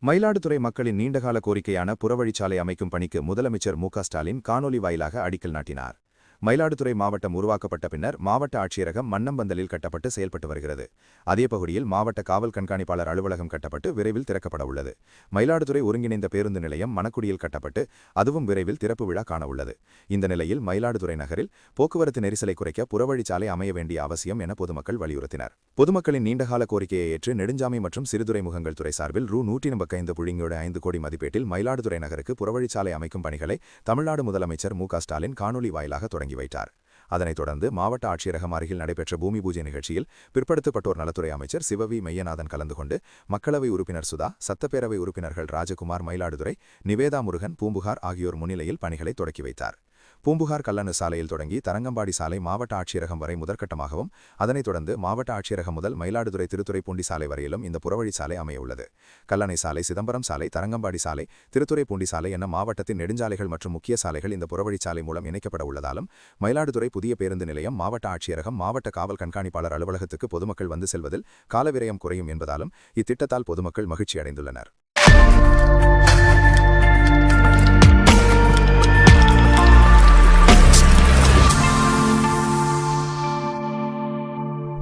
மயிலாடுதுறை மக்களின் நீண்டகால கோரிக்கையான புறவழிச்சாலை அமைக்கும் பணிக்கு முதலமைச்சர் மு.க. ஸ்டாலின் காணொலி வாயிலாக அடிக்கல் நாட்டினார். மயிலாடுதுறை மாவட்டம் உருவாக்கப்பட்ட பின்னர் மாவட்ட ஆட்சியரகம் மன்னம்பந்தலில் கட்டப்பட்டு செயல்பட்டு வருகிறது. அதே பகுதியில் மாவட்ட காவல் கண்காணிப்பாளர் அலுவலகம் கட்டப்பட்டு விரைவில் திறக்கப்பட உள்ளது. மயிலாடுதுறை ஒருங்கிணைந்த பேருந்து நிலையம் மணக்குடியில் கட்டப்பட்டு அதுவும் விரைவில் திறப்பு விழா காண உள்ளது. இந்த நிலையில் மயிலாடுதுறை நகரில் போக்குவரத்து நெரிசலை குறைக்க புறவழிச்சாலை அமைய வேண்டிய அவசியம் என பொதுமக்கள் வலியுறுத்தினர். பொதுமக்களின் நீண்டகால கோரிக்கையை ஏற்று நெடுஞ்சாமை மற்றும் சிறுதுறை முகங்கள் துறை சார்பில் ரூ.185.5 கோடி மதிப்பீட்டில் மயிலாடுதுறை நகருக்கு புறவழிச்சாலை அமைக்கும் பணிகளை தமிழ்நாடு முதலமைச்சர் மு.க. ஸ்டாலின் காணொலி வாயிலாக தொடங்கி வைத்தார். அதனைத் தொடர்ந்து மாவட்ட ஆட்சியரகம் அருகில் நடைபெற்ற பூமி பூஜை நிகழ்ச்சியில் பிற்படுத்தப்பட்டோர் நலத்துறை அமைச்சர் சிவவி மெய்யநாதன் கலந்து கொண்டு மக்களவை உறுப்பினர் சுதா, சட்டப்பேரவை உறுப்பினர்கள் ராஜகுமார், மயிலாடுதுறை நிவேதா முருகன், பூம்புகார் ஆகியோர் முன்னிலையில் பணிகளை தொடக்கி வைத்தார். பூம்புகார் கல்லணை சாலையில் தொடங்கி தரங்கம்பாடி சாலை மாவட்ட ஆட்சியரகம் வரை முதற்கட்டமாகவும் அதனைத் தொடர்ந்து மாவட்ட ஆட்சியரகம் முதல் மயிலாடுதுறை திருத்துறைப்பூண்டி சாலை வரையிலும் இந்த புறவழி சாலை அமைய உள்ளது. கல்லணை சாலை, சிதம்பரம் சாலை, தரங்கம்பாடி சாலை, திருத்துறைப்பூண்டி சாலை என மாவட்டத்தின் நெடுஞ்சாலைகள் மற்றும் முக்கிய சாலைகள் இந்த புறவழிச்சாலை மூலம் இணைக்கப்பட உள்ளதாலும் மயிலாடுதுறை புதிய பேருந்து நிலையம், மாவட்ட ஆட்சியரகம், மாவட்ட காவல் கண்காணிப்பாளர் அலுவலகத்துக்கு பொதுமக்கள் வந்து செல்வதில் காலவிரயம் குறையும் என்பதாலும் இத்திட்டத்தால் பொதுமக்கள் மகிழ்ச்சி அடைந்துள்ளனர்.